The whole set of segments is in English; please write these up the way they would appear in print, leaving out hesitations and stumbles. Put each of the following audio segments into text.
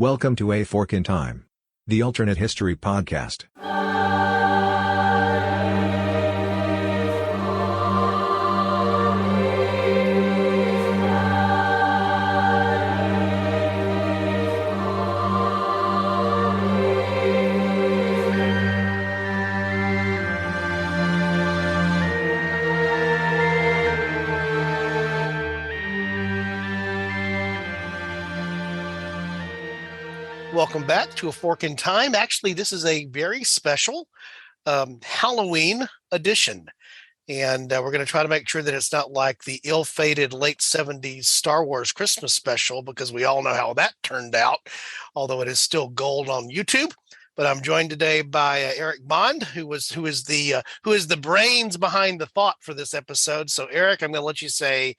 Welcome to A Fork in Time, the alternate history podcast. Welcome back to A Fork in Time. Actually, this is a very special Halloween edition. And we're going to try to make sure that it's not like the ill-fated late 70s Star Wars Christmas special, because we all know how that turned out, although it is still gold on YouTube. But I'm joined today by Eric Bond, who is the brains behind the thought for this episode. So, Eric, I'm going to let you say,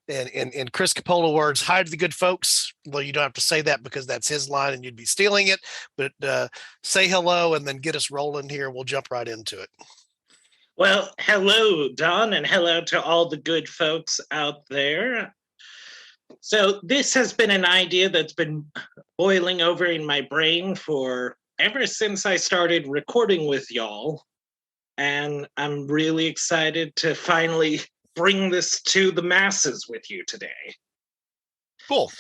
in Chris Coppola words, hi to the good folks. Well, you don't have to say that because that's his line and you'd be stealing it, but say hello and then get us rolling here. We'll jump right into it. Well, hello, Don, and hello to all the good folks out there. So this has been an idea that's been boiling over in my brain for ever since I started recording with y'all. And I'm really excited to finally bring this to the masses with you today. Cool.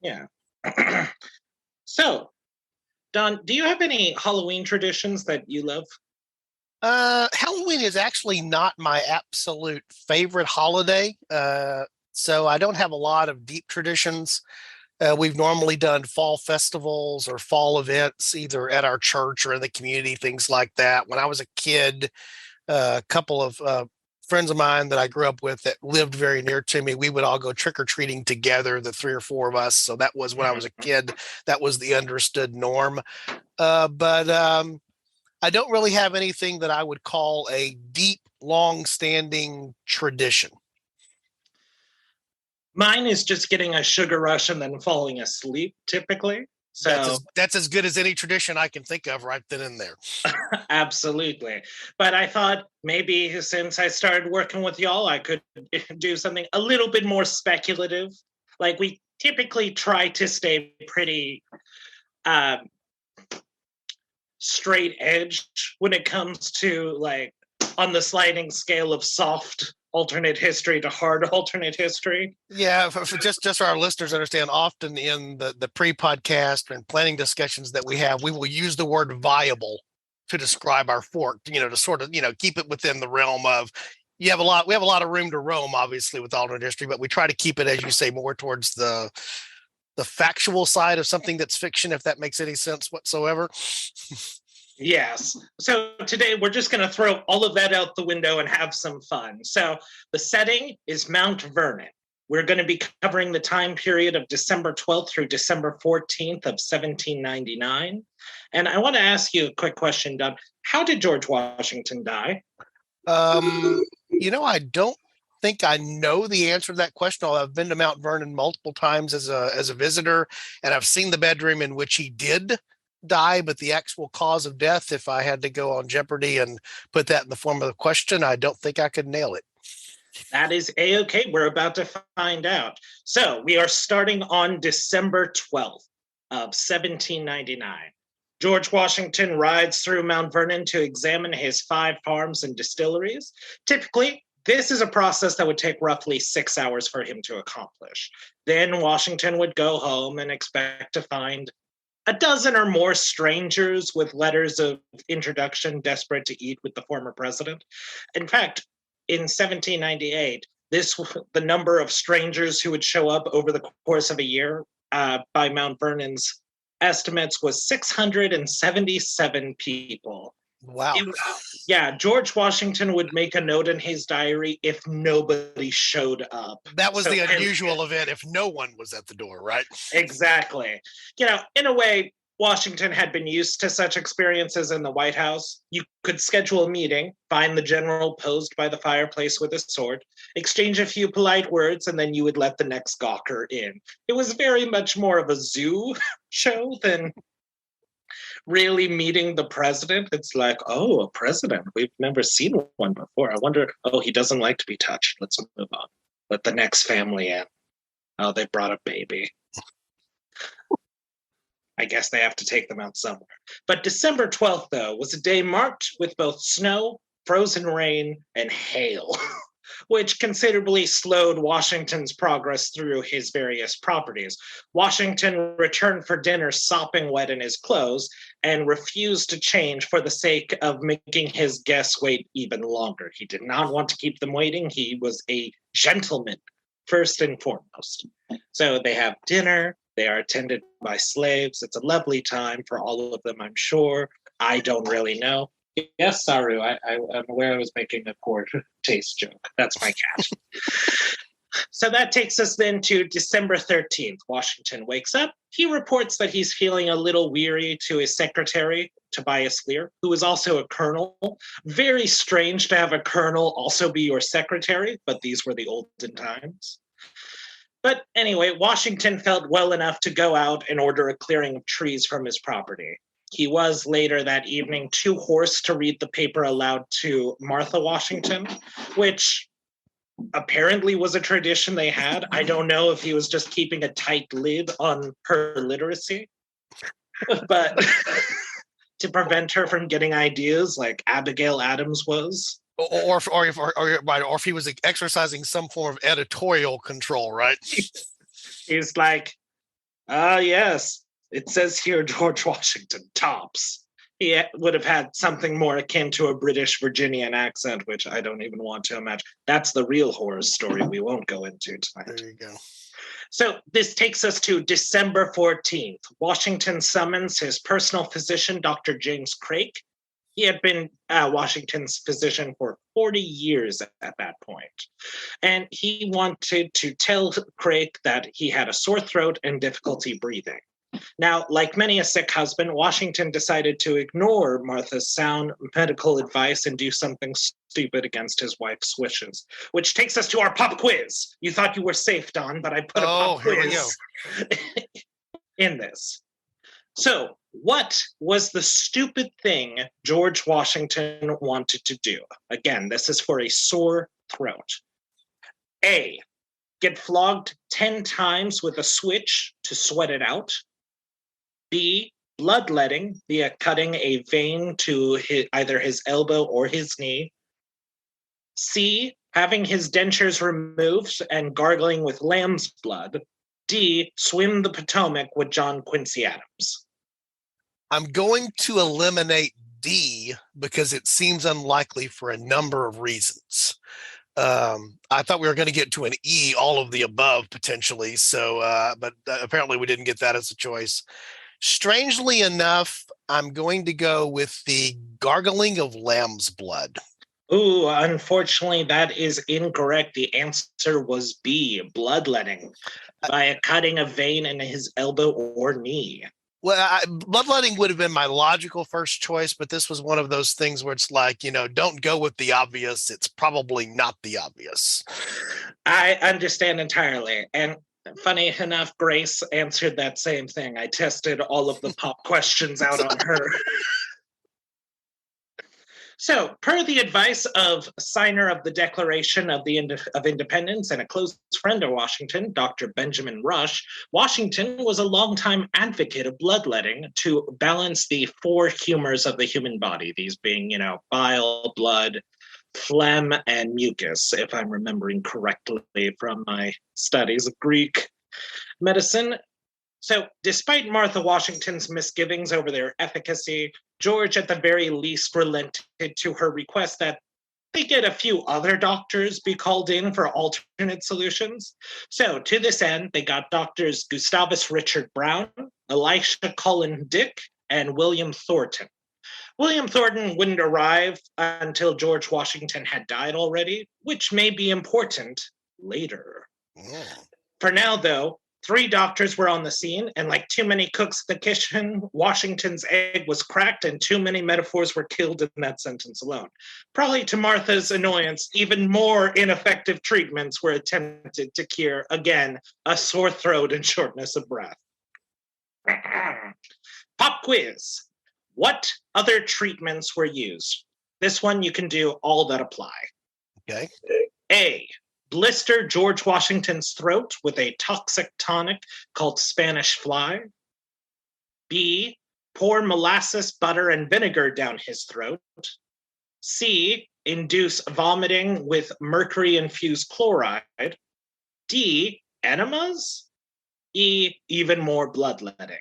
Yeah. So, Don, do you have any Halloween traditions that you love? Halloween is actually not my absolute favorite holiday. So I don't have a lot of deep traditions. We've normally done fall festivals or fall events, either at our church or in the community, things like that. When I was a kid, a couple of friends of mine that I grew up with that lived very near to me, we would all go trick-or-treating together, the three or four of us. So that was when I was a kid, that was the understood norm. But I don't really have anything that I would call a deep, long-standing tradition. Mine is just getting a sugar rush and then falling asleep, typically. So that's as good as any tradition I can think of right then and there. Absolutely. But I thought maybe since I started working with y'all, I could do something a little bit more speculative. Like, we typically try to stay pretty straight edge when it comes to, like, on the sliding scale of soft alternate history to hard alternate history. Yeah, for just so our listeners understand, often in the pre-podcast and planning discussions that we have, we will use the word viable to describe our fork, to sort of, keep it within the realm of, we have a lot of room to roam, obviously, with alternate history, but we try to keep it, as you say, more towards the factual side of something that's fiction, if that makes any sense whatsoever. Yes. So today we're just going to throw all of that out the window and have some fun. So the setting is Mount Vernon. We're going to be covering the time period of December 12th through December 14th of 1799. And I want to ask you a quick question, Doug. How did George Washington die? I don't think I know the answer to that question. I've been to Mount Vernon multiple times as a visitor, and I've seen the bedroom in which he did die, but the actual cause of death, if I had to go on Jeopardy and put that in the form of a question, I don't think I could nail it. That is A-okay. We're about to find out. So we are starting on December 12th of 1799. George Washington rides through Mount Vernon to examine his 5 farms and distilleries. Typically, this is a process that would take roughly 6 hours for him to accomplish. Then Washington would go home and expect to find a dozen or more strangers with letters of introduction, desperate to eat with the former president. In fact, in 1798, the number of strangers who would show up over the course of a year by Mount Vernon's estimates was 677 people. Wow. George Washington would make a note in his diary if nobody showed up. That was the unusual event, if no one was at the door, right? Exactly. In a way, Washington had been used to such experiences in the White House. You could schedule a meeting, find the general posed by the fireplace with a sword, exchange a few polite words, and then you would let the next gawker in. It was very much more of a zoo show than really meeting the president. It's like, oh, a president. We've never seen one before. I wonder, he doesn't like to be touched. Let's move on. Let the next family in. Oh, they brought a baby. I guess they have to take them out somewhere. But December 12th, though, was a day marked with both snow, frozen rain, and hail, which considerably slowed Washington's progress through his various properties. Washington returned for dinner sopping wet in his clothes and refused to change for the sake of making his guests wait even longer. He did not want to keep them waiting. He was a gentleman, first and foremost. So they have dinner. They are attended by slaves. It's a lovely time for all of them, I'm sure. I don't really know. Yes, Saru, I'm aware I was making a poor taste joke. That's my cat. So that takes us then to December 13th. Washington wakes up. He reports that he's feeling a little weary to his secretary, Tobias Lear, who is also a colonel. Very strange to have a colonel also be your secretary, but these were the olden times. But anyway, Washington felt well enough to go out and order a clearing of trees from his property. He was later that evening too hoarse to read the paper aloud to Martha Washington, which apparently was a tradition they had. I don't know if he was just keeping a tight lid on her literacy, but to prevent her from getting ideas like Abigail Adams was. Or if he was exercising some form of editorial control, right? He's like, yes, it says here George Washington tops. He would have had something more akin to a British Virginian accent, which I don't even want to imagine. That's the real horror story we won't go into tonight. There you go. So this takes us to December 14th. Washington summons his personal physician, Dr. James Craik. He had been Washington's physician for 40 years at that point. And he wanted to tell Craik that he had a sore throat and difficulty breathing. Now, like many a sick husband, Washington decided to ignore Martha's sound medical advice and do something stupid against his wife's wishes, which takes us to our pop quiz. You thought you were safe, Don, but I put a pop quiz in this. So, what was the stupid thing George Washington wanted to do? Again, this is for a sore throat. A, get flogged 10 times with a switch to sweat it out. B, bloodletting via cutting a vein to either his elbow or his knee. C, having his dentures removed and gargling with lamb's blood. D, swim the Potomac with John Quincy Adams. I'm going to eliminate D because it seems unlikely for a number of reasons. I thought we were going to get to an E, all of the above potentially. So, but apparently we didn't get that as a choice. Strangely enough, I'm going to go with the gargling of lamb's blood. Ooh, unfortunately, that is incorrect. The answer was B, bloodletting, by cutting a vein in his elbow or knee. Well, bloodletting would have been my logical first choice, but this was one of those things where it's like, don't go with the obvious. It's probably not the obvious. I understand entirely. And funny enough, Grace answered that same thing. I tested all of the pop questions out on her. So, per the advice of signer of the Declaration of Independence and a close friend of Washington, Dr. Benjamin Rush, Washington was a longtime advocate of bloodletting to balance the 4 humors of the human body, these being, bile, blood, phlegm, and mucus, if I'm remembering correctly from my studies of Greek medicine. So, despite Martha Washington's misgivings over their efficacy, George at the very least relented to her request that they get a few other doctors be called in for alternate solutions. So, to this end, they got doctors Gustavus Richard Brown, Elisha Cullen Dick, and William Thornton. William Thornton wouldn't arrive until George Washington had died already, which may be important later. Yeah. For now, though, 3 doctors were on the scene, and like too many cooks in the kitchen, Washington's egg was cracked and too many metaphors were killed in that sentence alone. Probably to Martha's annoyance, even more ineffective treatments were attempted to cure, again, a sore throat and shortness of breath. Pop quiz. What other treatments were used? This one you can do all that apply. Okay. A, blister George Washington's throat with a toxic tonic called Spanish fly. B, pour molasses, butter, and vinegar down his throat. C, induce vomiting with mercury-infused chloride. D, enemas. E, even more bloodletting.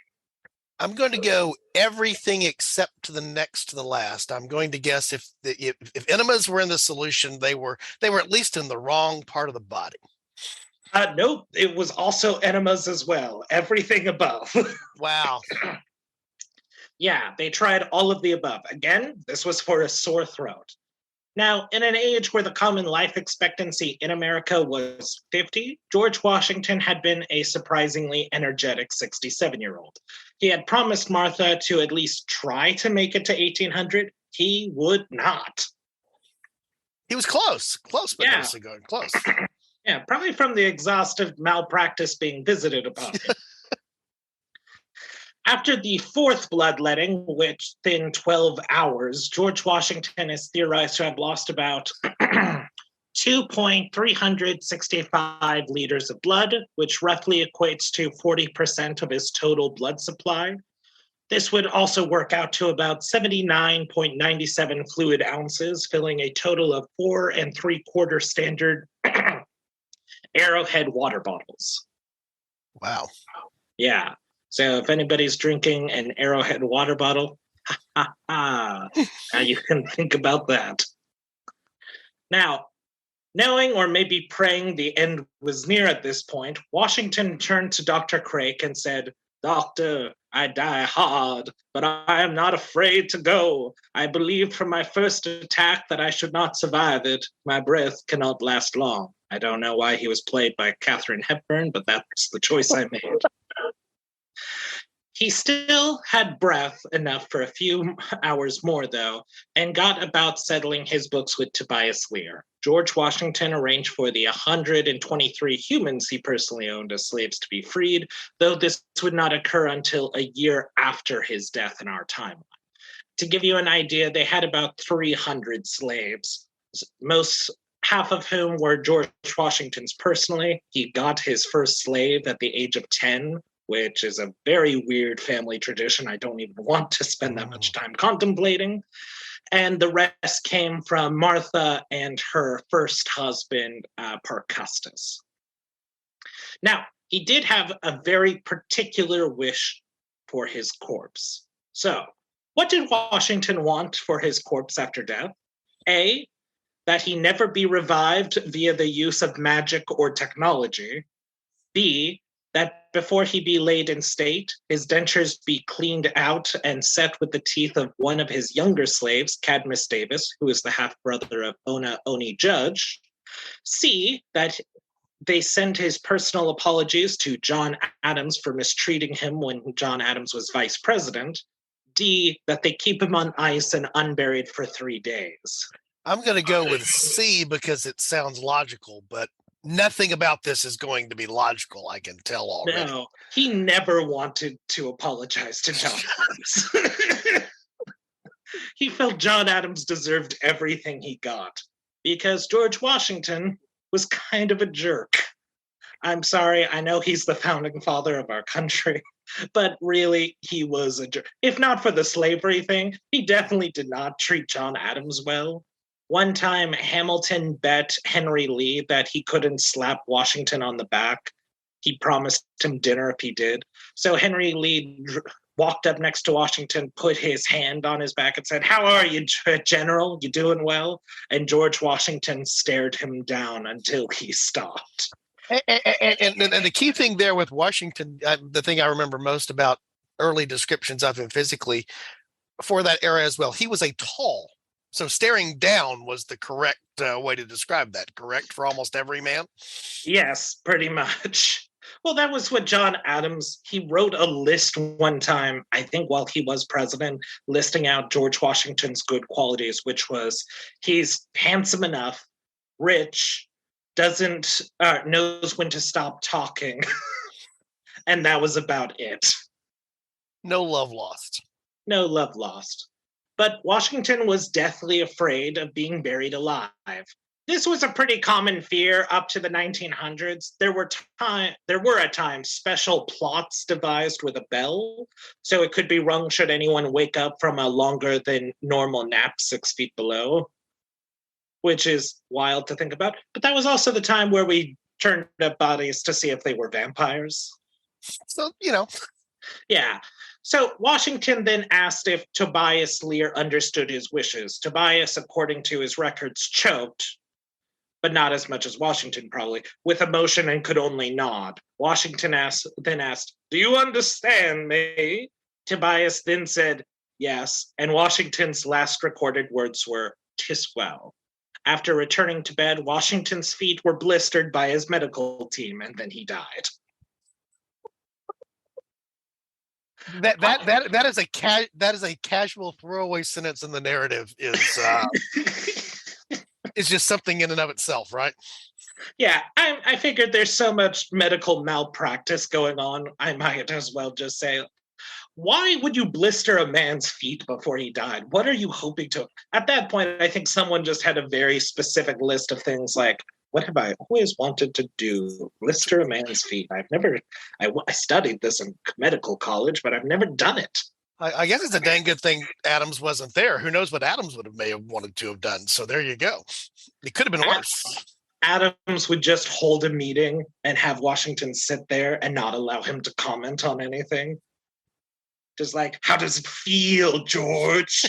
I'm going to go everything except to the next to the last. I'm going to guess if enemas were in the solution, they were at least in the wrong part of the body. Nope, it was also enemas as well. Everything above. Wow. Yeah, they tried all of the above. Again, this was for a sore throat. Now, in an age where the common life expectancy in America was 50, George Washington had been a surprisingly energetic 67-year-old. He had promised Martha to at least try to make it to 1800. He would not. He was close, but Yeah. mostly going close. Yeah, probably from the exhaustive malpractice being visited upon him. After the fourth bloodletting, which within 12 hours, George Washington is theorized to have lost about 2.365 liters of blood, which roughly equates to 40% of his total blood supply. This would also work out to about 79.97 fluid ounces, filling a total of 4 3/4 standard Arrowhead water bottles. Wow. Yeah. So if anybody's drinking an Arrowhead water bottle, now you can think about that. Now, knowing or maybe praying the end was near at this point, Washington turned to Dr. Craik and said, "Doctor, I die hard, but I am not afraid to go. I believed from my first attack that I should not survive it. My breath cannot last long." I don't know why he was played by Katharine Hepburn, but that's the choice I made. He still had breath enough for a few hours more, though, and got about settling his books with Tobias Lear. George Washington arranged for the 123 humans he personally owned as slaves to be freed, though this would not occur until a year after his death in our timeline. To give you an idea, they had about 300 slaves, half of whom were George Washington's personally. He got his first slave at the age of 10, which is a very weird family tradition I don't even want to spend that much time contemplating. And the rest came from Martha and her first husband, Parcustus. Now, he did have a very particular wish for his corpse. So, what did Washington want for his corpse after death? A, that he never be revived via the use of magic or technology. B, that before he be laid in state, his dentures be cleaned out and set with the teeth of one of his younger slaves, Cadmus Davis, who is the half-brother of Oni Judge. C, that they send his personal apologies to John Adams for mistreating him when John Adams was vice president. D, that they keep him on ice and unburied for 3 days. I'm going to go with C because it sounds logical, but nothing about this is going to be logical, I can tell already. No, he never wanted to apologize to John Adams. He felt John Adams deserved everything he got because George Washington was kind of a jerk. I'm sorry, I know he's the founding father of our country, but really, he was a jerk. If not for the slavery thing, he definitely did not treat John Adams well. One time, Hamilton bet Henry Lee that he couldn't slap Washington on the back. He promised him dinner if he did. So Henry Lee walked up next to Washington, put his hand on his back and said, "How are you, General? You doing well?" And George Washington stared him down until he stopped. And the key thing there with Washington, the thing I remember most about early descriptions of him physically for that era as well, he was a tall. So staring down was the correct way to describe that, correct, for almost every man? Yes, pretty much. Well, that was what John Adams, he wrote a list one time, I think while he was president, listing out George Washington's good qualities, which was he's handsome enough, rich, knows when to stop talking. And that was about it. No love lost. No love lost. But Washington was deathly afraid of being buried alive. This was a pretty common fear up to the 1900s. There were at times special plots devised with a bell, so it could be rung should anyone wake up from a longer than normal nap 6 feet below, which is wild to think about. But that was also the time where we turned up bodies to see if they were vampires. So, Yeah. So Washington then asked if Tobias Lear understood his wishes. Tobias, according to his records, choked, but not as much as Washington probably, with emotion and could only nod. Washington then asked, "Do you understand me?" Tobias then said, "Yes," and Washington's last recorded words were, "'Tis well." After returning to bed, Washington's feet were blistered by his medical team, and then he died. That is a casual throwaway sentence in the narrative. It's just something in and of itself, right? Yeah, I figured there's so much medical malpractice going on, I might as well just say, why would you blister a man's feet before he died? What are you hoping to? At that point, I think someone just had a very specific list of things like, what have I always wanted to do? Blister a man's feet. I studied this in medical college, but I've never done it. I guess it's a dang good thing Adams wasn't there. Who knows what Adams may have wanted to have done. So there you go. It could have been worse. Adams would just hold a meeting and have Washington sit there and not allow him to comment on anything. Just like, how does it feel, George?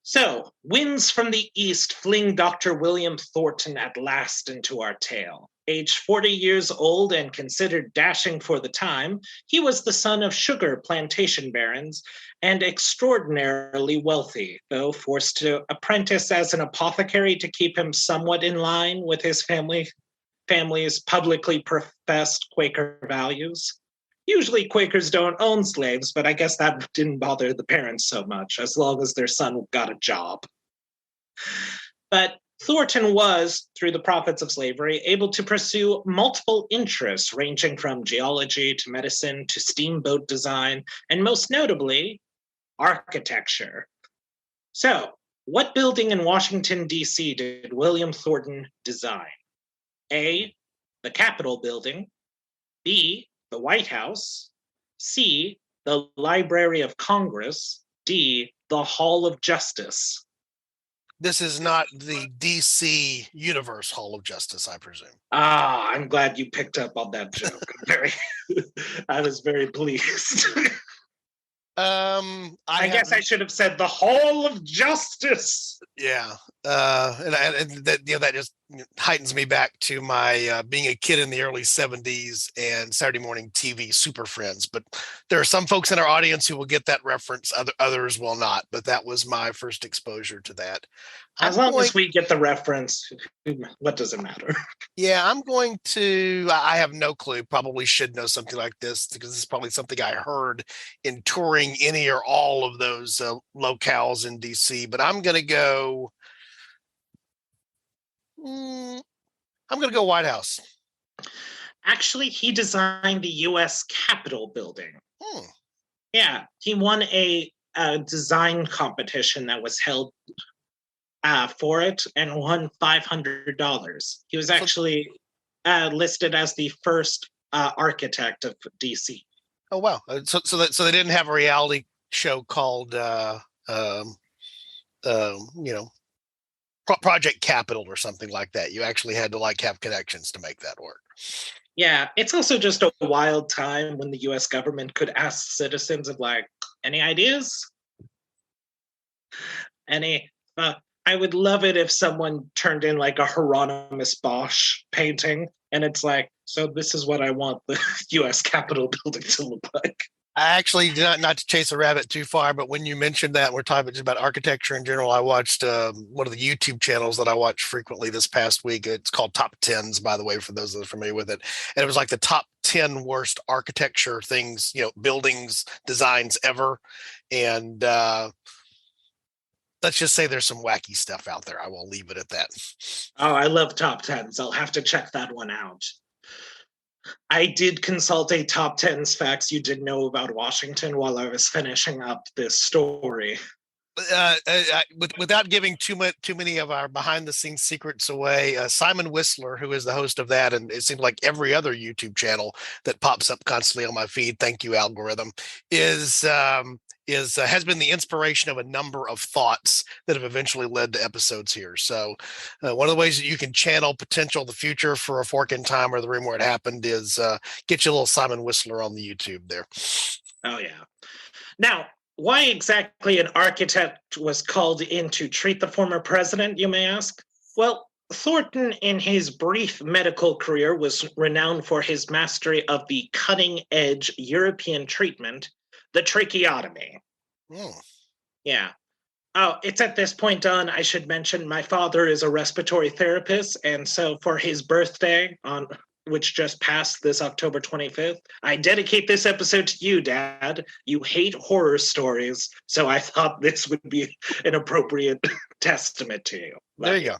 So, winds from the east fling Dr. William Thornton at last into our tale. Aged 40 years old and considered dashing for the time, he was the son of sugar plantation barons and extraordinarily wealthy, though forced to apprentice as an apothecary to keep him somewhat in line with his family's publicly professed Quaker values. Usually Quakers don't own slaves, but I guess that didn't bother the parents so much, as long as their son got a job. But Thornton was, through the profits of slavery, able to pursue multiple interests ranging from geology to medicine to steamboat design, and most notably, architecture. So, what building in Washington, D.C. did William Thornton design? A, the Capitol building. B, the White House. C, the Library of Congress. D, the Hall of Justice. This is not the DC Universe Hall of Justice, I presume. I'm glad you picked up on that joke. I was very pleased. I guess I should have said the Hall of Justice. Yeah, and that just heightens me back to my being a kid in the early '70s and Saturday morning TV Super Friends. But there are some folks in our audience who will get that reference; others will not. But that was my first exposure to that. As long as we get the reference, what does it matter? Yeah, I'm going to. I have no clue. Probably should know something like this because this is probably something I heard in touring any or all of those locales in DC. But I'm going to go. I'm going to go White House. Actually, he designed the U.S. Capitol building. Yeah, he won a design competition that was held for it and won $500. He was actually listed as the first architect of DC. Oh wow! So they didn't have a reality show called Project Capital or something like that. You actually had to have connections to make that work. Yeah, it's also just a wild time when the U.S. government could ask citizens of any ideas, any. I would love it if someone turned in a Hieronymus Bosch painting, and it's so this is what I want the U.S. Capitol building to look like. I actually did not to chase a rabbit too far, but when you mentioned that, we're talking just about architecture in general. I watched one of the YouTube channels that I watch frequently this past week. It's called Top Tens, by the way, for those that are familiar with it. And it was the top 10 worst architecture things, buildings, designs ever. And let's just say there's some wacky stuff out there. I will leave it at that. Oh, I love top 10s. I'll have to check that one out. I did consult a top 10s facts you didn't know about Washington while I was finishing up this story. without giving too many of our behind the scenes secrets away, Simon Whistler, who is the host of that, and it seems like every other YouTube channel that pops up constantly on my feed, thank you algorithm, is has been the inspiration of a number of thoughts that have eventually led to episodes here. So, one of the ways that you can channel potential the future for A Fork in Time or The Room Where It Happened is get you a little Simon Whistler on the YouTube there. Oh yeah. Now, why exactly an architect was called in to treat the former president, you may ask? Well, Thornton, in his brief medical career, was renowned for his mastery of the cutting edge European treatment, the tracheotomy. Oh. Yeah. Oh, it's at this point, Don, I should mention my father is a respiratory therapist. And so for his birthday, on which just passed this October 25th, I dedicate this episode to you, Dad. You hate horror stories. So I thought this would be an appropriate testament to you. There you go.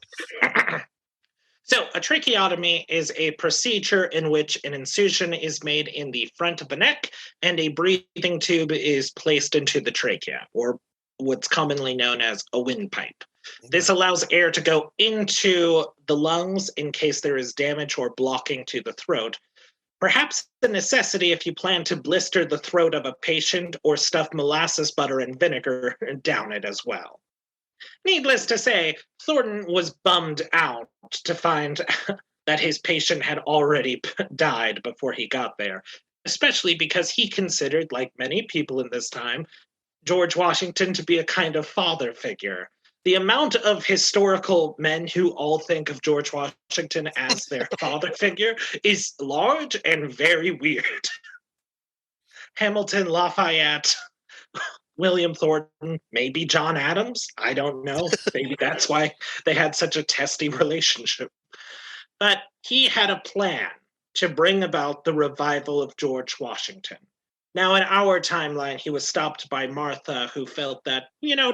So, a tracheotomy is a procedure in which an incision is made in the front of the neck and a breathing tube is placed into the trachea, or what's commonly known as a windpipe. This allows air to go into the lungs in case there is damage or blocking to the throat. Perhaps a necessity if you plan to blister the throat of a patient or stuff molasses, butter, and vinegar down it as well. Needless to say, Thornton was bummed out to find that his patient had already died before he got there, especially because he considered, like many people in this time, George Washington to be a kind of father figure. The amount of historical men who all think of George Washington as their father figure is large and very weird. Hamilton, Lafayette, William Thornton, maybe John Adams. I don't know. Maybe that's why they had such a testy relationship. But he had a plan to bring about the revival of George Washington. Now, in our timeline, he was stopped by Martha, who felt that,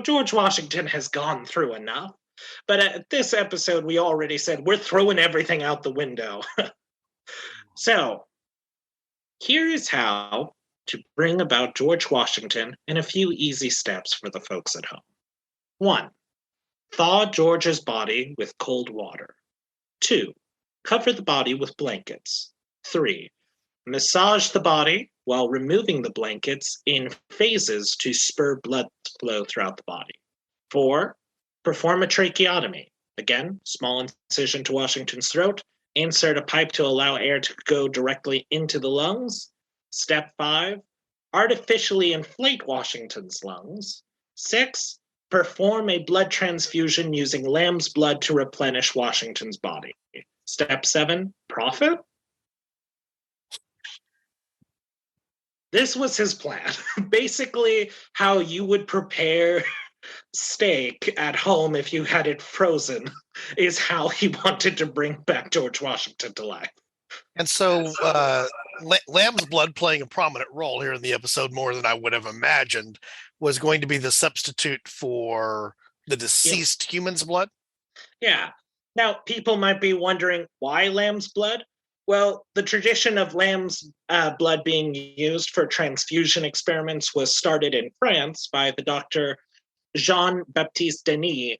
George Washington has gone through enough. But at this episode, we already said we're throwing everything out the window. So, here is how to bring about George Washington in a few easy steps for the folks at home. 1. Thaw George's body with cold water. 2. Cover the body with blankets. 3. Massage the body while removing the blankets in phases to spur blood flow throughout the body. 4. Perform a tracheotomy. Again, small incision to Washington's throat. Insert a pipe to allow air to go directly into the lungs. Step 5, artificially inflate Washington's lungs. 6, perform a blood transfusion using lamb's blood to replenish Washington's body. Step 7, profit. This was his plan. Basically, how you would prepare steak at home if you had it frozen is how he wanted to bring back George Washington to life. And so lamb's blood playing a prominent role here in the episode more than I would have imagined was going to be the substitute for the deceased human's blood. Yeah. Now, people might be wondering why lamb's blood? Well, the tradition of lamb's blood being used for transfusion experiments was started in France by the doctor Jean-Baptiste Denis.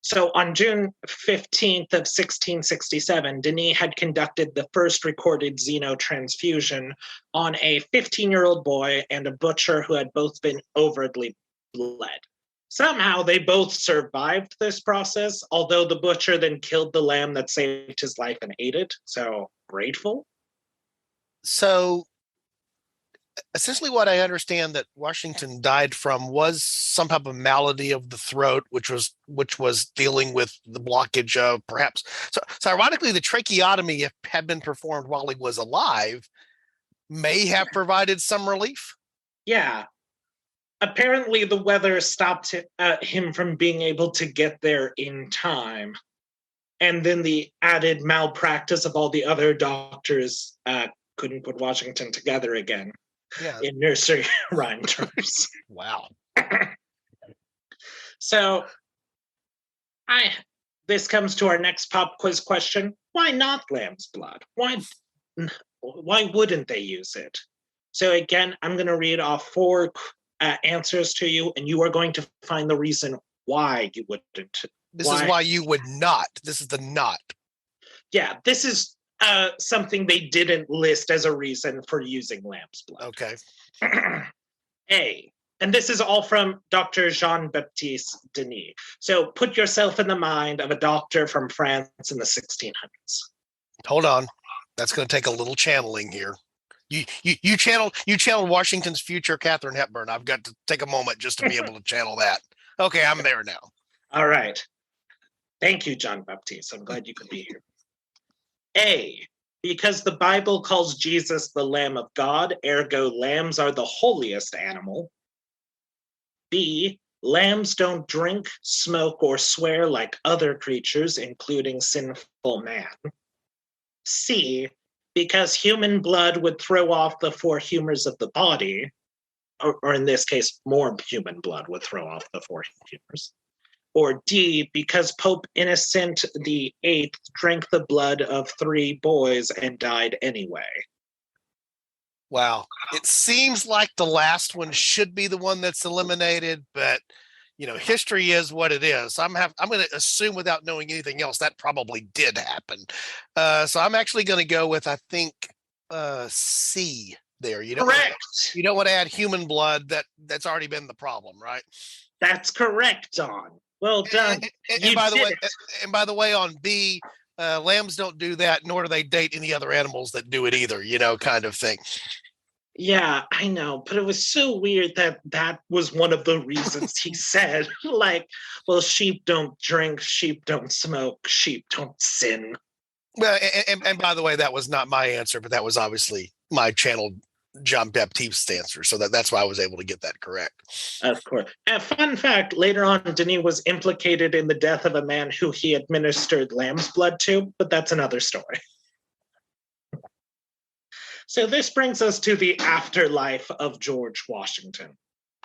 So on June 15th of 1667, Denis had conducted the first recorded xenotransfusion on a 15-year-old boy and a butcher who had both been overtly bled. Somehow they both survived this process, although the butcher then killed the lamb that saved his life and ate it. So grateful. So essentially what I understand that Washington died from was some type of malady of the throat, which was dealing with the blockage of perhaps. So ironically, the tracheotomy had been performed while he was alive, may have provided some relief. Yeah. Apparently, the weather stopped him from being able to get there in time. And then the added malpractice of all the other doctors couldn't put Washington together again. Yeah. In nursery rhyme terms. Wow. So, this comes to our next pop quiz question. Why not lamb's blood? Why wouldn't they use it? So again, I'm going to read off 4 answers to you, and you are going to find the reason why you wouldn't. This is why you would not. This is the not. Yeah, this is something they didn't list as a reason for using lamb's blood. Okay. A, and this is all from Dr. Jean-Baptiste Denis. So put yourself in the mind of a doctor from France in the 1600s. Hold on. That's going to take a little channeling here. You channeled Washington's future Katharine Hepburn. I've got to take a moment just to be able to channel that. Okay, I'm there now. All right. Thank you, Jean-Baptiste. I'm glad you could be here. A, because the Bible calls Jesus the Lamb of God, ergo lambs are the holiest animal. B, lambs don't drink, smoke, or swear like other creatures, including sinful man. C, because human blood would throw off the four humors of the body, or in this case, more human blood would throw off the four humors. Or D, because Pope Innocent VIII drank the blood of 3 boys and died anyway. Wow. It seems like the last one should be the one that's eliminated, but history is what it is. I'm going to assume without knowing anything else that probably did happen. So I'm actually going to go with, I think, C there. Correct. You don't want to add human blood. That's already been the problem, right? That's correct, Don. Well done. And by the way, on B, lambs don't do that, nor do they date any other animals that do it either, kind of thing. Yeah, I know, but it was so weird that was one of the reasons he said, like, well, sheep don't drink, sheep don't smoke, sheep don't sin. Well, and by the way, that was not my answer, but that was obviously my channeled Jean-Baptiste answer, so that's why I was able to get that correct. Of course. A fun fact, later on, Denis was implicated in the death of a man who he administered lamb's blood to, but that's another story. So this brings us to the afterlife of George Washington.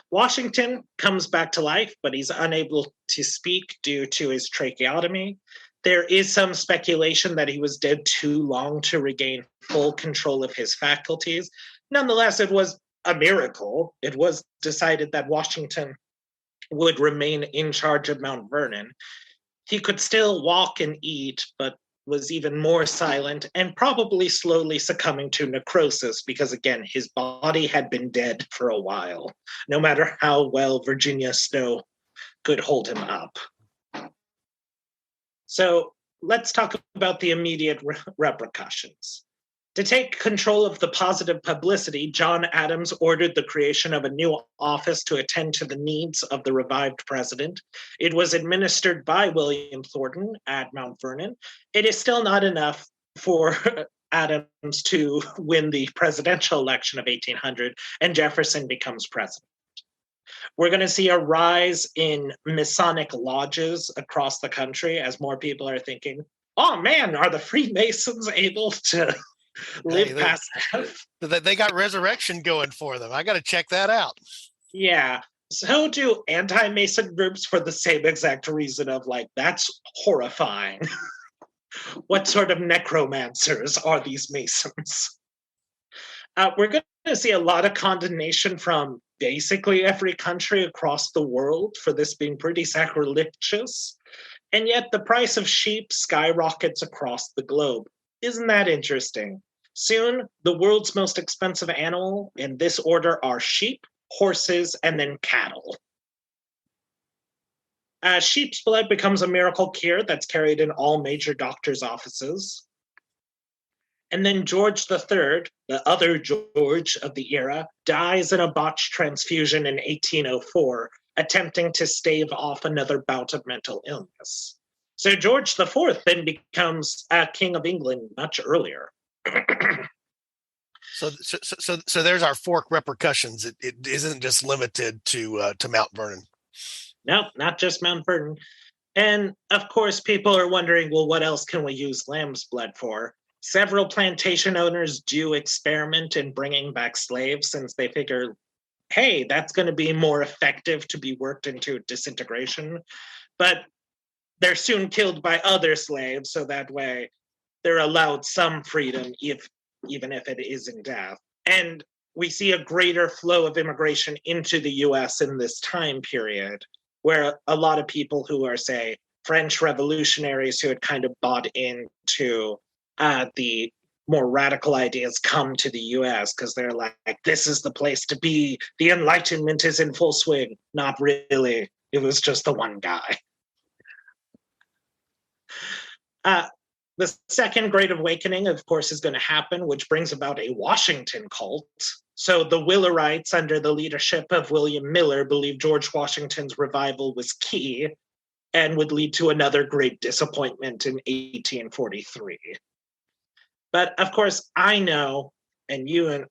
Washington comes back to life, but he's unable to speak due to his tracheotomy. There is some speculation that he was dead too long to regain full control of his faculties. Nonetheless, it was a miracle. It was decided that Washington would remain in charge of Mount Vernon. He could still walk and eat, but was even more silent and probably slowly succumbing to necrosis because, again, his body had been dead for a while, no matter how well Virginia Snow could hold him up. So let's talk about the immediate repercussions. To take control of the positive publicity, John Adams ordered the creation of a new office to attend to the needs of the revived president. It was administered by William Thornton at Mount Vernon. It is still not enough for Adams to win the presidential election of 1800, and Jefferson becomes president. We're going to see a rise in Masonic lodges across the country as more people are thinking, oh man, are the Freemasons able to live past death? They got resurrection going for them. I got to check that out. Yeah. So do anti-Mason groups for the same exact reason of like, that's horrifying. What sort of necromancers are these Masons? We're going to see a lot of condemnation from basically every country across the world for this being pretty sacrilegious. And yet the price of sheep skyrockets across the globe. Isn't that interesting? Soon, the world's most expensive animal in this order are sheep, horses, and then cattle. Sheep's blood becomes a miracle cure that's carried in all major doctors' offices. And then George III, the other George of the era, dies in a botched transfusion in 1804, attempting to stave off another bout of mental illness. So George IV then becomes King of England much earlier. So there's our fork repercussions. It isn't just limited to Mount Vernon. No, not just Mount Vernon. And of course, people are wondering, well, what else can we use lamb's blood for? Several plantation owners do experiment in bringing back slaves since they figure, hey, that's going to be more effective to be worked into disintegration. But they're soon killed by other slaves, so that way they're allowed some freedom, even if it is in death. And we see a greater flow of immigration into the US in this time period, where a lot of people who are, say, French revolutionaries who had kind of bought into the more radical ideas come to the US because they're like, this is the place to be. The Enlightenment is in full swing. Not really. It was just the one guy. The Second Great Awakening, of course, is going to happen, which brings about a Washington cult. So the Willerites, under the leadership of William Miller, believed George Washington's revival was key and would lead to another great disappointment in 1843. But of course, I know, and you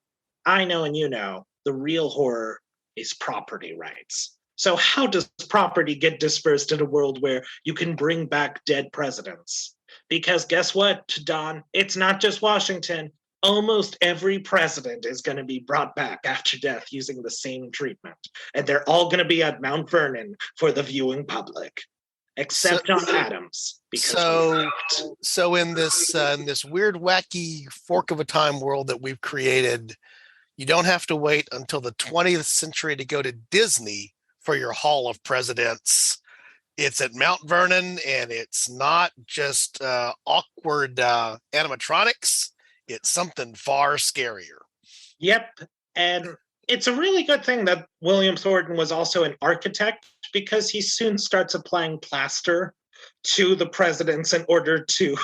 know, the real horror is property rights. So how does property get dispersed in a world where you can bring back dead presidents? Because guess what, Don? It's not just Washington. Almost every president is going to be brought back after death using the same treatment. And they're all going to be at Mount Vernon for the viewing public, except John Adams. So in this weird, wacky fork of a time world that we've created, you don't have to wait until the 20th century to go to Disney for your Hall of Presidents. It's at Mount Vernon, and it's not just awkward animatronics. It's something far scarier. Yep. And it's a really good thing that William Thornton was also an architect, because he soon starts applying plaster to the presidents in order to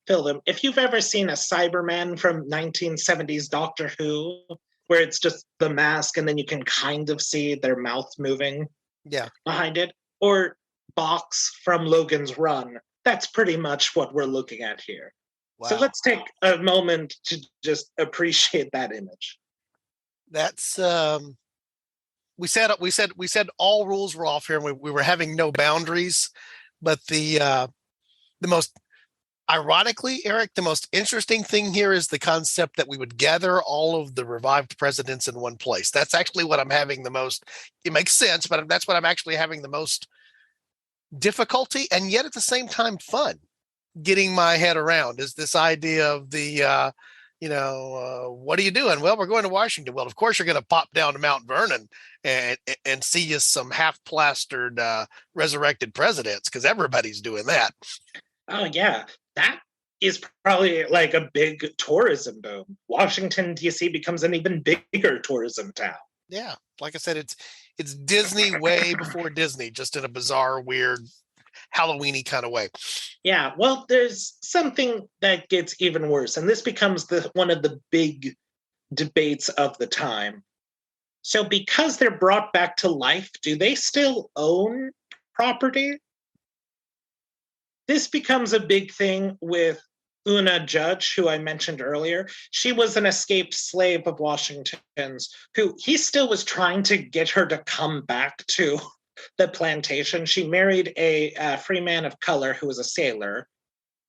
fill them. If you've ever seen a Cyberman from 1970s Doctor Who, where it's just the mask and then you can kind of see their mouth moving behind it, or Box from Logan's Run, that's pretty much what we're looking at here. Wow. So let's take a moment to just appreciate that image. That's we said all rules were off here, and we were having no boundaries. But the most, ironically, Eric, the most interesting thing here is the concept that we would gather all of the revived presidents in one place. That's actually what I'm having the most. It makes sense, but that's what I'm actually having the most difficulty, and yet at the same time fun getting my head around, is this idea of the what are you doing? Well, we're going to Washington. Well, of course you're going to pop down to Mount Vernon and see you some half plastered resurrected presidents, because everybody's doing that. Oh yeah, that is probably like a big tourism boom. Washington DC becomes an even bigger tourism town. Yeah, like I said, it's Disney way before Disney, just in a bizarre, weird, Halloween-y kind of way. Yeah, well, there's something that gets even worse, and this becomes one of the big debates of the time. So because they're brought back to life, do they still own property? This becomes a big thing with Una Judge, who I mentioned earlier. She was an escaped slave of Washington's, who he still was trying to get her to come back to the plantation. She married a free man of color who was a sailor,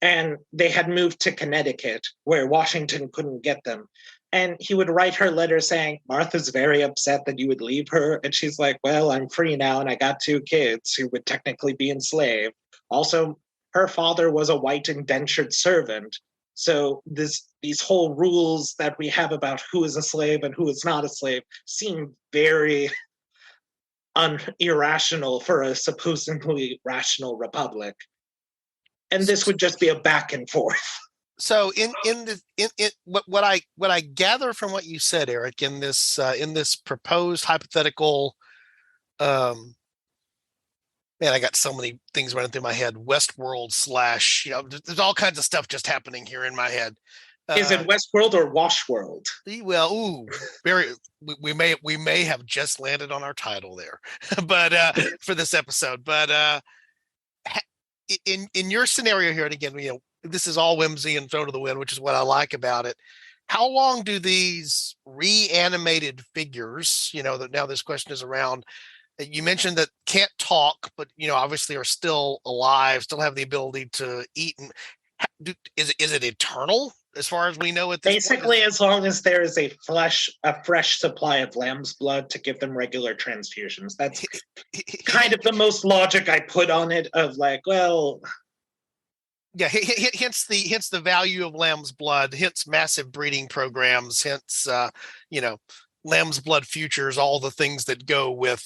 and they had moved to Connecticut, where Washington couldn't get them. And he would write her letters saying, Martha's very upset that you would leave her. And she's like, well, I'm free now, and I got 2 kids who would technically be enslaved. Also, her father was a white indentured servant. So these whole rules that we have about who is a slave and who is not a slave seem very irrational for a supposedly rational republic. And this would just be a back and forth. So what I gather from what you said, Eric, in this proposed hypothetical, man, I got so many things running through my head. Westworld / there's all kinds of stuff just happening here in my head. Is it Westworld or Washworld? Well, we may have just landed on our title there, but for this episode. But in your scenario here, and again, this is all whimsy and throw to the wind, which is what I like about it. How long do these reanimated figures, that now this question is around? You mentioned that can't talk, but obviously are still alive, still have the ability to eat. And is it eternal as far as we know at this point? Basically, as long as there is a fresh supply of lamb's blood to give them regular transfusions. That's kind of the most logic I put on it. Of like, well, yeah. Hence the value of lamb's blood. Hence massive breeding programs. Hence lamb's blood futures, all the things that go with,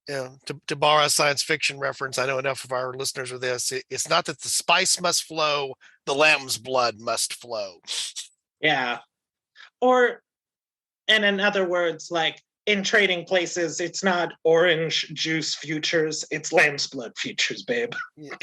to borrow a science fiction reference, I know enough of our listeners with this. It's not that the spice must flow, the lamb's blood must flow. Yeah. Or, and in other words, like in trading places, it's not orange juice futures, it's lamb's blood futures, babe.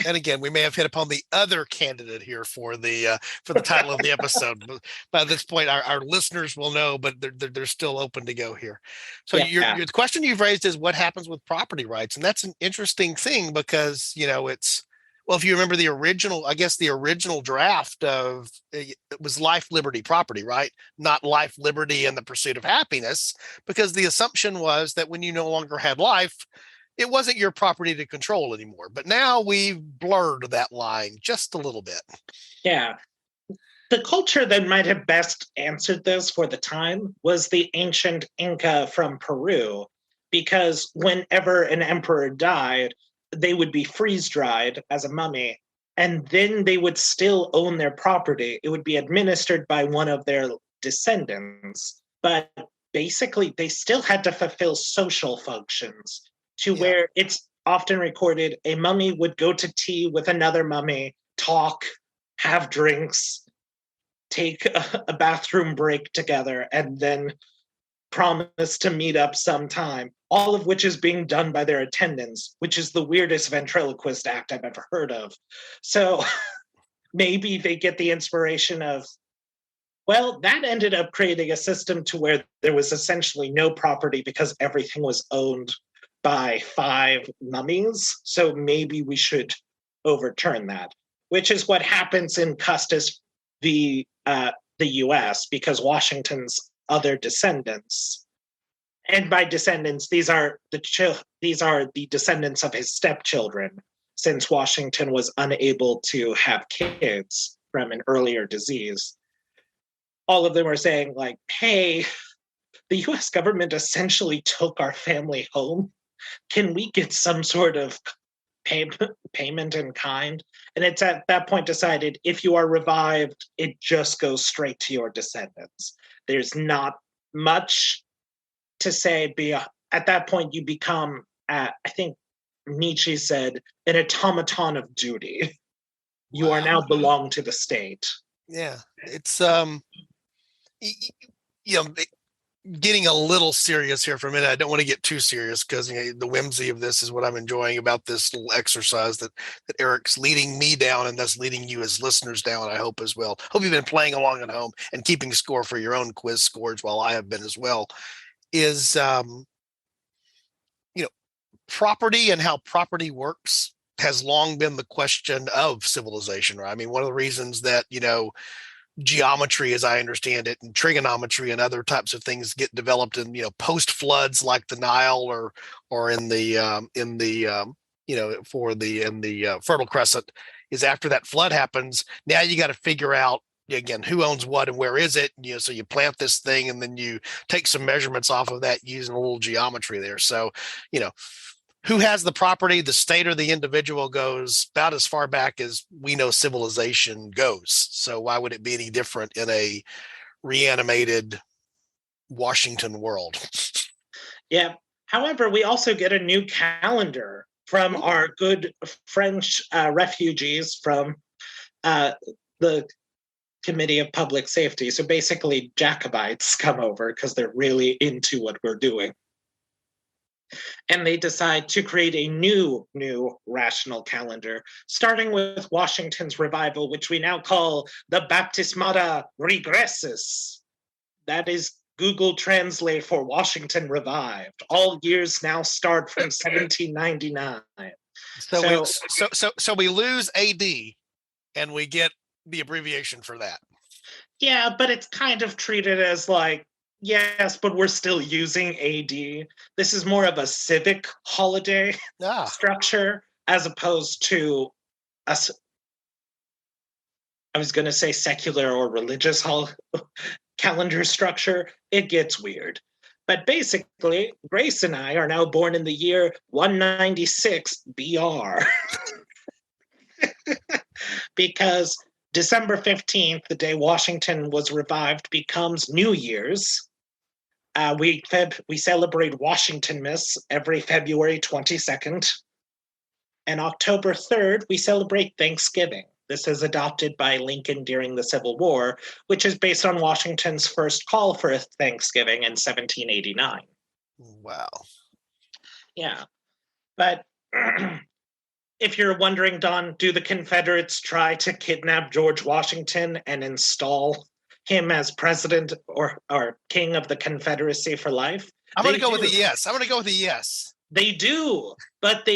And again, we may have hit upon the other candidate here for the title of the episode. But by this point, our listeners will know, but they're still open to go here. So the question you've raised is what happens with property rights, and that's an interesting thing because it's, well, if you remember the original draft of it was life, liberty, property, right? Not life, liberty, and the pursuit of happiness, because the assumption was that when you no longer had life, it wasn't your property to control anymore. But now we've blurred that line just a little bit. Yeah. The culture that might have best answered this for the time was the ancient Inca from Peru, because whenever an emperor died, they would be freeze-dried as a mummy, and then they would still own their property. It would be administered by one of their descendants, but basically they still had to fulfill social functions to where it's often recorded a mummy would go to tea with another mummy, talk, have drinks, take a bathroom break together, and then promise to meet up sometime, all of which is being done by their attendants, which is the weirdest ventriloquist act I've ever heard of. So maybe they get the inspiration of, well, that ended up creating a system to where there was essentially no property because everything was owned by 5 mummies. So maybe we should overturn that, which is what happens in Custis v. the US, because Washington's other descendants, and by descendants, these are the descendants of his stepchildren, since Washington was unable to have kids from an earlier disease. All of them are saying, like, hey, the US government essentially took our family home. Can we get some sort of payment in kind? And it's at that point decided, if you are revived, it just goes straight to your descendants. There's not much to say. At that point, you become, I think Nietzsche said, an automaton of duty. You are now belong to the state. Yeah, it's getting a little serious here for a minute. I don't want to get too serious because the whimsy of this is what I'm enjoying about this little exercise that Eric's leading me down, and thus leading you as listeners down, I hope, as well. Hope you've been playing along at home and keeping score for your own quiz scores, while I have been as well. Is property and how property works has long been the question of civilization, right? I mean, one of the reasons that geometry, as I understand it, and trigonometry and other types of things get developed in post floods like the Nile or in the Fertile Crescent, is after that flood happens. Now you got to figure out again who owns what and where is it. So you plant this thing and then you take some measurements off of that using a little geometry there. So who has the property, the state or the individual, goes about as far back as we know civilization goes. So why would it be any different in a reanimated Washington world? Yeah. However, we also get a new calendar from our good French refugees from the Committee of Public Safety. So basically Jacobites come over because they're really into what we're doing. And they decide to create a new rational calendar, starting with Washington's revival, which we now call the Baptismata Regressus. That is Google Translate for Washington revived. All years now start from 1799. So we lose AD and we get the abbreviation for that. Yeah, but it's kind of treated as like, yes, but we're still using AD. This is more of a civic holiday structure as opposed to I was going to say secular or religious calendar structure. It gets weird. But basically, Grace and I are now born in the year 196 BR. Because December 15th, the day Washington was revived, becomes New Year's. We celebrate Washington Miss every February 22nd. And October 3rd, we celebrate Thanksgiving. This is adopted by Lincoln during the Civil War, which is based on Washington's first call for Thanksgiving in 1789. Wow. Yeah. But if you're wondering, Don, do the Confederates try to kidnap George Washington and install him as president or king of the Confederacy for life? I'm going to go with a yes. I'm going to go with a yes. They do, but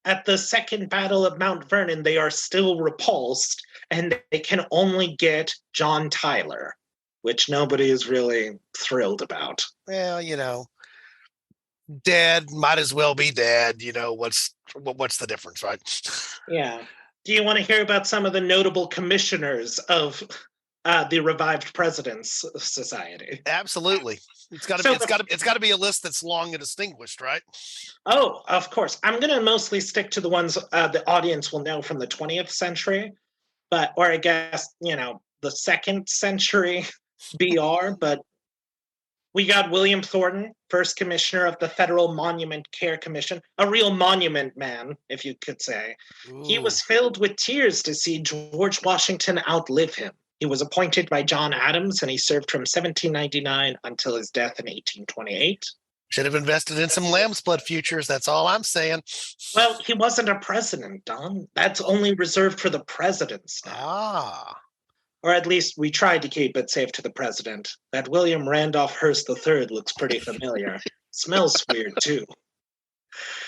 at the Second Battle of Mount Vernon, they are still repulsed, and they can only get John Tyler, which nobody is really thrilled about. Well, dead might as well be dead. What's the difference, right? Yeah. Do you want to hear about some of the notable commissioners of the Revived Presidents Society? Absolutely. It's got to be a list that's long and distinguished, right? Oh, of course. I'm going to mostly stick to the ones the audience will know from the 20th century, or I guess, the second century BR, but we got William Thornton, first commissioner of the Federal Monument Care Commission, a real monument man, if you could say. Ooh. He was filled with tears to see George Washington outlive him. He was appointed by John Adams, and he served from 1799 until his death in 1828. Should have invested in some lamb's blood futures. That's all I'm saying. Well, he wasn't a president, Don. That's only reserved for the presidents now. Ah. Or at least we tried to keep it safe to the president. That William Randolph Hearst III looks pretty familiar. Smells weird, too.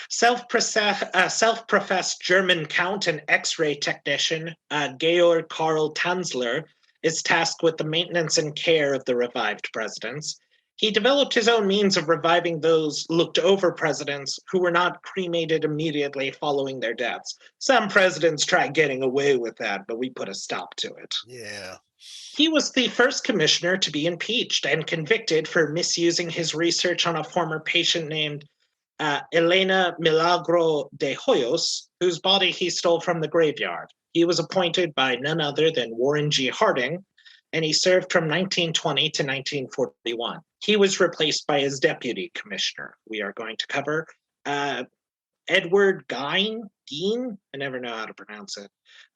Self-professed German count and X-ray technician Georg Karl Tanzler is tasked with the maintenance and care of the revived presidents. He developed his own means of reviving those looked over presidents who were not cremated immediately following their deaths. Some presidents tried getting away with that, but we put a stop to it. Yeah. He was the first commissioner to be impeached and convicted for misusing his research on a former patient named Elena Milagro de Hoyos, whose body he stole from the graveyard. He was appointed by none other than Warren G. Harding, and he served from 1920 to 1941. He was replaced by his deputy commissioner. We are going to cover Edward Gein, I never know how to pronounce it.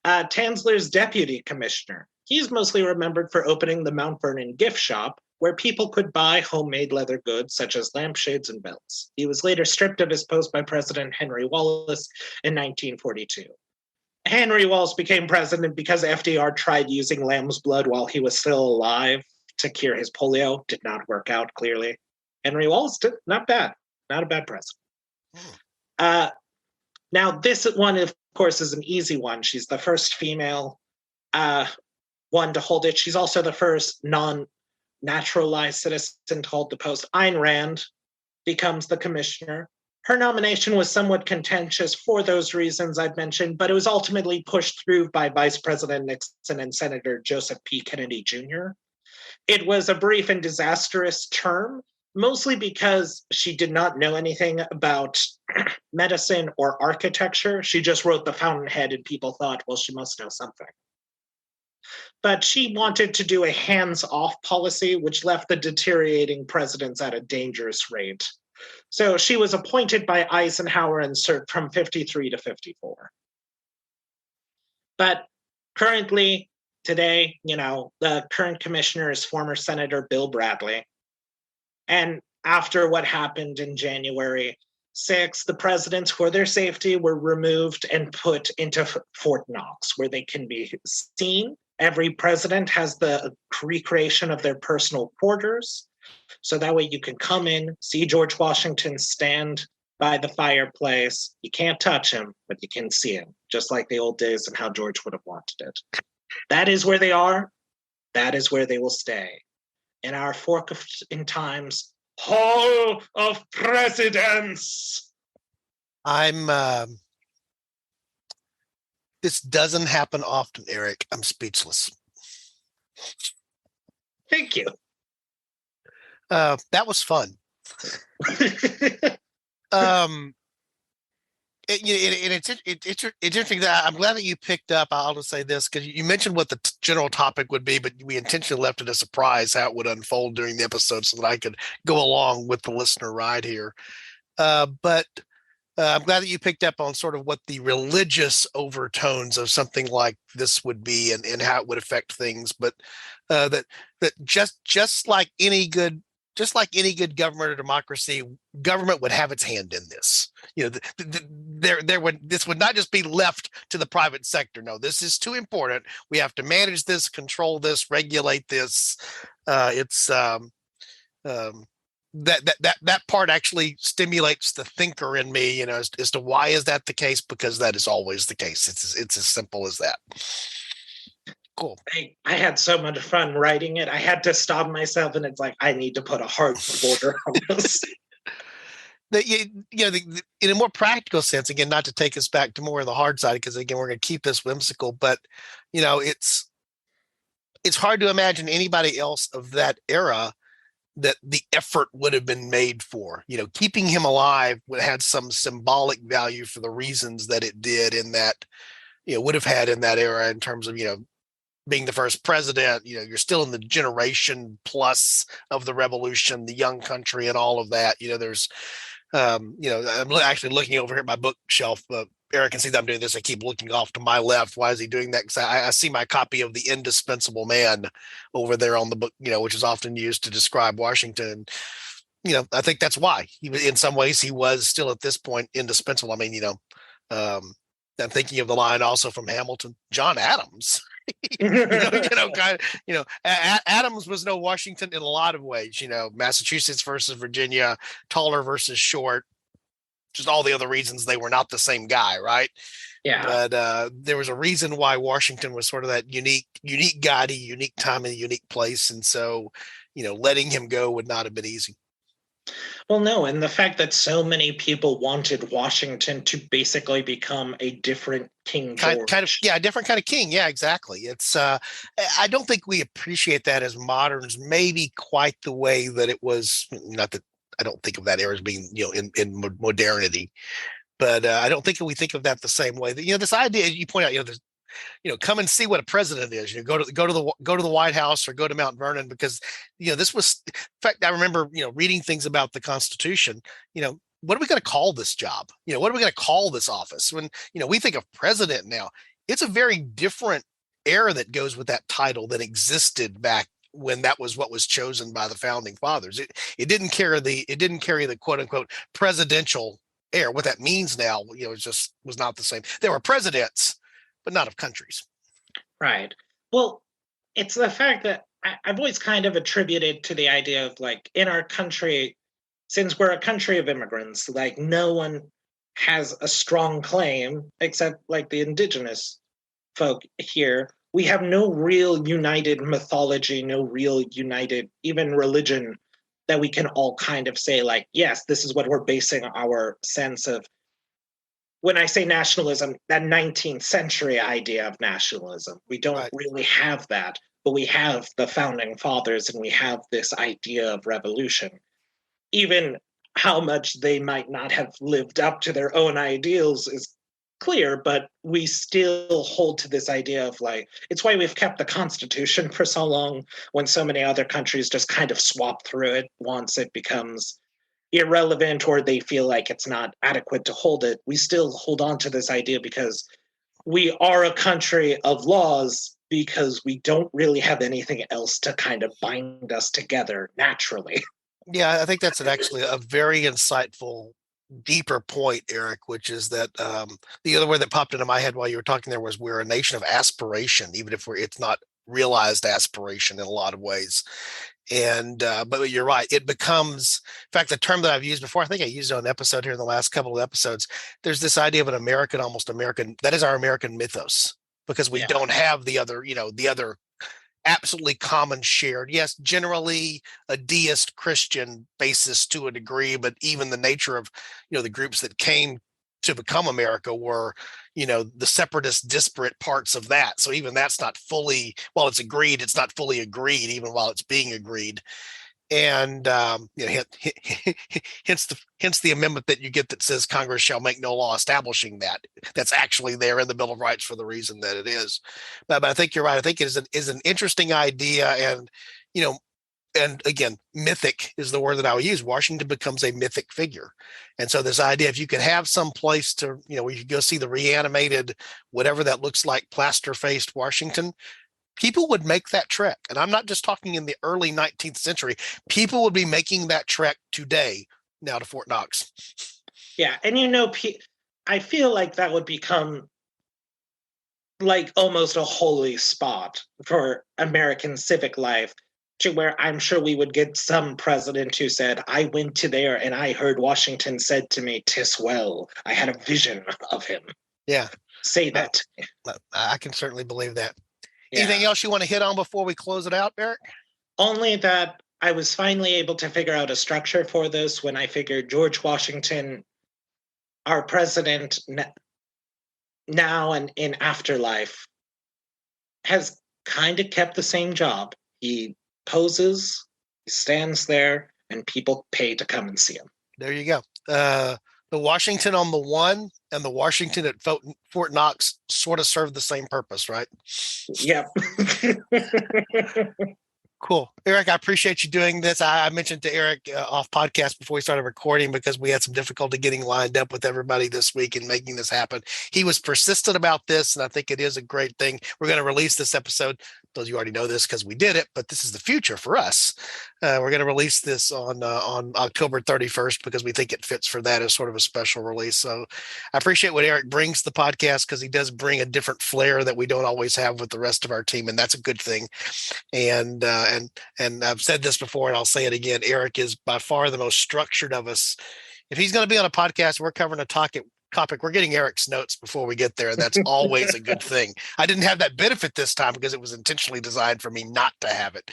Tanzler's deputy commissioner. He's mostly remembered for opening the Mount Vernon gift shop, where people could buy homemade leather goods such as lampshades and belts. He was later stripped of his post by President Henry Wallace in 1942. Henry Wallace became president because FDR tried using lamb's blood while he was still alive to cure his polio. Did not work out, clearly. Henry Wallace did not bad. Not a bad president. Now, this one, of course, is an easy one. She's the first female one to hold it. She's also the first non-naturalized citizen to hold the post. Ayn Rand becomes the commissioner. Her nomination was somewhat contentious for those reasons I've mentioned, but it was ultimately pushed through by Vice President Nixon and Senator Joseph P. Kennedy Jr. It was a brief and disastrous term, mostly because she did not know anything about medicine or architecture. She just wrote the fountainhead, and people thought, well, she must know something. But she wanted to do a hands-off policy, which left the deteriorating presidents at a dangerous rate. So she was appointed by Eisenhower and served from 53 to 54. But currently, today, the current commissioner is former Senator Bill Bradley. And after what happened in January 6th, the presidents, for their safety, were removed and put into Fort Knox, where they can be seen. Every president has the recreation of their personal quarters. So that way you can come in, see George Washington stand by the fireplace. You can't touch him, but you can see him, just like the old days and how George would have wanted it. That is where they are. That is where they will stay. In our Fork in Time's Hall of Presidents. This doesn't happen often, Eric. I'm speechless. Thank you. That was fun. It's interesting that I'm glad that you picked up. I'll just say this because you mentioned what the general topic would be, but we intentionally left it a surprise how it would unfold during the episode so that I could go along with the listener ride here. But I'm glad that you picked up on sort of what the religious overtones of something like this would be and how it would affect things. But that just like any good government or democracy, government would have its hand in this. This would not just be left to the private sector. No, this is too important. We have to manage this, control this, regulate this. It's um, that part actually stimulates the thinker in me, as to why is that the case? Because that is always the case. It's as simple as that. Cool. I had so much fun writing it. I had to stop myself, and it's like I need to put a hard border on this. In a more practical sense, again, not to take us back to more of the hard side, because again, we're going to keep this whimsical, but it's hard to imagine anybody else of that era that the effort would have been made for. Keeping him alive had some symbolic value for the reasons that it did in that, would have had in that era in terms of, being the first president. You're still in the generation plus of the revolution, the young country and all of that. There's, I'm actually looking over here at my bookshelf. Eric can see that I'm doing this. I keep looking off to my left. Why is he doing that? Because I see my copy of The Indispensable Man over there on the book, which is often used to describe Washington. I think that's why in some ways he was still at this point indispensable. I mean, I'm thinking of the line also from Hamilton, John Adams. Adams was no Washington in a lot of ways. Massachusetts versus Virginia, taller versus short. Just all the other reasons they were not the same guy, right? Yeah. But there was a reason why Washington was sort of that unique guy at a unique time in a unique place. And so, letting him go would not have been easy. Well, no, and the fact that so many people wanted Washington to basically become a different King George. A different kind of king. Yeah, exactly. It's I don't think we appreciate that as moderns, maybe quite the way that it was. Not that I don't think of that era as being, in modernity, but I don't think we think of that the same way. That this idea you point out, come and see what a president is. Go to the White House or go to Mount Vernon, because this was. In fact, I remember reading things about the Constitution. What are we going to call this job? What are we going to call this office? When we think of president now, it's a very different era that goes with that title than existed back when that was what was chosen by the founding fathers. It didn't carry the quote unquote presidential air. What that means now, it just was not the same. There were presidents, but not of countries. Right. Well, it's the fact that I've always kind of attributed to the idea of, like, in our country, since we're a country of immigrants, like, no one has a strong claim except like the indigenous folk here. We have no real united mythology, no real united even religion that we can all kind of say, like, yes, this is what we're basing our sense of. When I say nationalism, that 19th century idea of nationalism, we don't really have that, but we have the founding fathers and we have this idea of revolution. Even how much they might not have lived up to their own ideals is clear, but we still hold to this idea of, like, it's why we've kept the Constitution for so long when so many other countries just kind of swap through it once it becomes irrelevant or they feel like it's not adequate to hold it. We still hold on to this idea because we are a country of laws, because we don't really have anything else to kind of bind us together naturally. Yeah, I think that's actually a very insightful, deeper point, Eric, which is that the other word that popped into my head while you were talking there was we're a nation of aspiration, even if it's not realized aspiration in a lot of ways. And but you're right, it becomes, in fact, the term that I've used before, I think I used it on an episode here in the last couple of episodes. There's this idea of an American, almost American, that is our American mythos, because we don't have the other, the other absolutely common shared, yes, generally a deist Christian basis to a degree, but even the nature of, the groups that came to become America were, the separatist, disparate parts of that. So even that's not fully, while it's agreed, it's not fully agreed, even while it's being agreed. And hence the amendment that you get that says Congress shall make no law establishing that. That's actually there in the Bill of Rights for the reason that it is. But I think you're right. I think it is an interesting idea, and and again, mythic is the word that I would use. Washington becomes a mythic figure. And so this idea, if you could have some place to, where you could go see the reanimated, whatever that looks like, plaster-faced Washington, people would make that trek. And I'm not just talking in the early 19th century. People would be making that trek today now to Fort Knox. Yeah. And I feel like that would become like almost a holy spot for American civic life, to where I'm sure we would get some president who said, I went to there and I heard Washington said to me, 'tis well. I had a vision of him. Yeah. Say that. I can certainly believe that. Yeah. Anything else you want to hit on before we close it out, Eric? Only that I was finally able to figure out a structure for this when I figured George Washington, our president now and in afterlife, has kind of kept the same job. He poses, he stands there, and people pay to come and see him. There you go. The Washington on the one and the Washington at Fort Knox sort of serve the same purpose, right? Yep. Cool. Eric, I appreciate you doing this. I mentioned to Eric off podcast before we started recording, because we had some difficulty getting lined up with everybody this week and making this happen. He was persistent about this, and I think it is a great thing. We're going to release this episode. Those of you already know this because we did it, but this is the future for us. We're going to release this on October 31st because we think it fits for that as sort of a special release. So I appreciate what Eric brings to the podcast, because he does bring a different flair that we don't always have with the rest of our team, and that's a good thing. And I've said this before, and I'll say it again. Eric is by far the most structured of us. If he's going to be on a podcast, we're covering a topic. We're getting Eric's notes before we get there, and that's always a good thing. I didn't have that benefit this time because it was intentionally designed for me not to have it,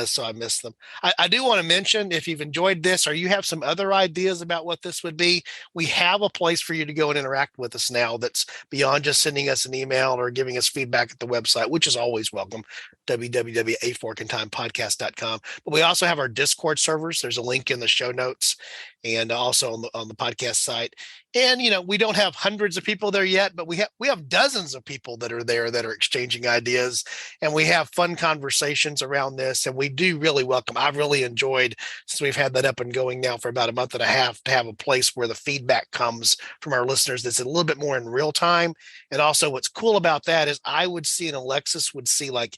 so I missed them. I do want to mention, if you've enjoyed this or you have some other ideas about what this would be, we have a place for you to go and interact with us now that's beyond just sending us an email or giving us feedback at the website, which is always welcome, www.aforkintime.podcast.com. But we also have our Discord servers. There's a link in the show notes and also on the podcast site. And, we don't have hundreds of people there yet, but we have dozens of people that are there that are exchanging ideas, and we have fun conversations around this. And we do really welcome. I've really enjoyed, since we've had that up and going now for about a month and a half, to have a place where the feedback comes from our listeners that's a little bit more in real time. And also what's cool about that is I would see, and Alexis would see, like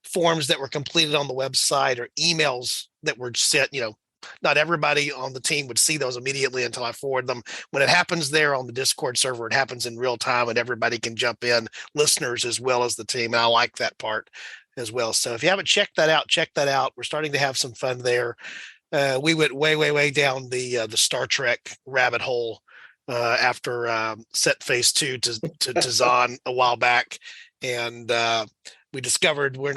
forms that were completed on the website or emails that were sent, not everybody on the team would see those immediately until I forward them. When it happens there on the Discord server, it happens in real time and everybody can jump in, listeners as well as the team. And I like that part as well. So if you haven't checked that out, check that out. We're starting to have some fun there. We went way down the Star Trek rabbit hole after set phase 2 to Zahn a while back. And we discovered we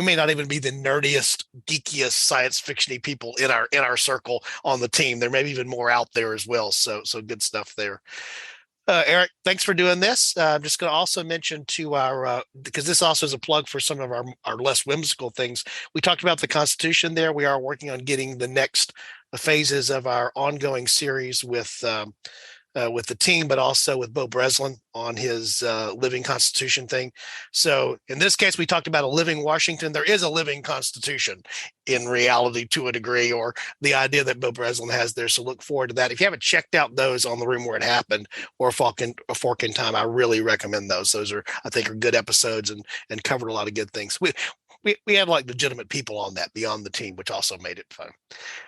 may not even be the nerdiest, geekiest, science fiction-y people in our circle on the team. There may be even more out there as well. So good stuff there. Eric, thanks for doing this. I'm just going to also mention to our, because this also is a plug for some of our less whimsical things. We talked about the Constitution there. We are working on getting the next phases of our ongoing series with the team, but also with Bo Breslin on his living Constitution thing. So in this case, we talked about a living Washington. There is a living Constitution in reality to a degree, or the idea that Bo Breslin has there. So look forward to that. If you haven't checked out those on The Room Where It Happened or A Fork in Time, I really recommend those. Those are, I think, are good episodes and covered a lot of good things. We had like legitimate people on that beyond the team, which also made it fun.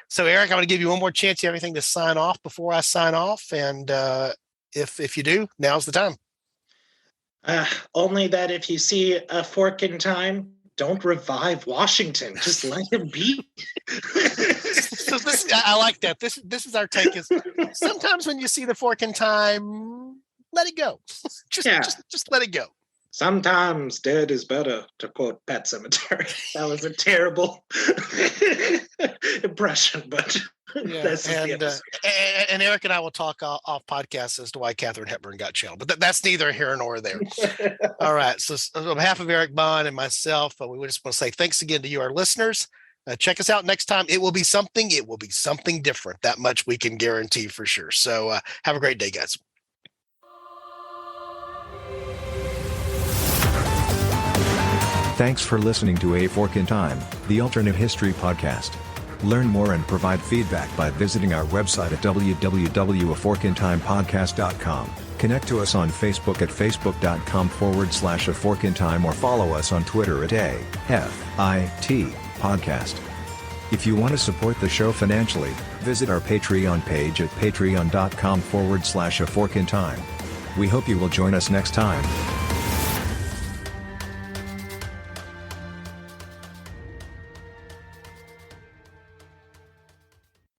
So Eric, I'm going to give you one more chance. You have anything to sign off before I sign off? And if you do, now's the time. Only that if you see A Fork in Time, don't revive Washington. Just let him be. So I like that. This is our take. Is sometimes when you see the Fork in Time, let it go. Just let it go. Sometimes dead is better, to quote Pet Sematary. That was a terrible impression, but this is the episode. And Eric and I will talk off podcast as to why Katharine Hepburn got shelled, but that's neither here nor there. All right. So on behalf of Eric Bond and myself, we just want to say thanks again to you, our listeners. check us out next time. It will be something different. That much we can guarantee for sure. So have a great day, guys. Thanks for listening to A Fork in Time, the alternate history podcast. Learn more and provide feedback by visiting our website at www.aforkintimepodcast.com. Connect to us on Facebook at facebook.com/aforkintime or follow us on Twitter at AFIT Podcast. If you want to support the show financially, visit our Patreon page at patreon.com/aforkintime. We hope you will join us next time.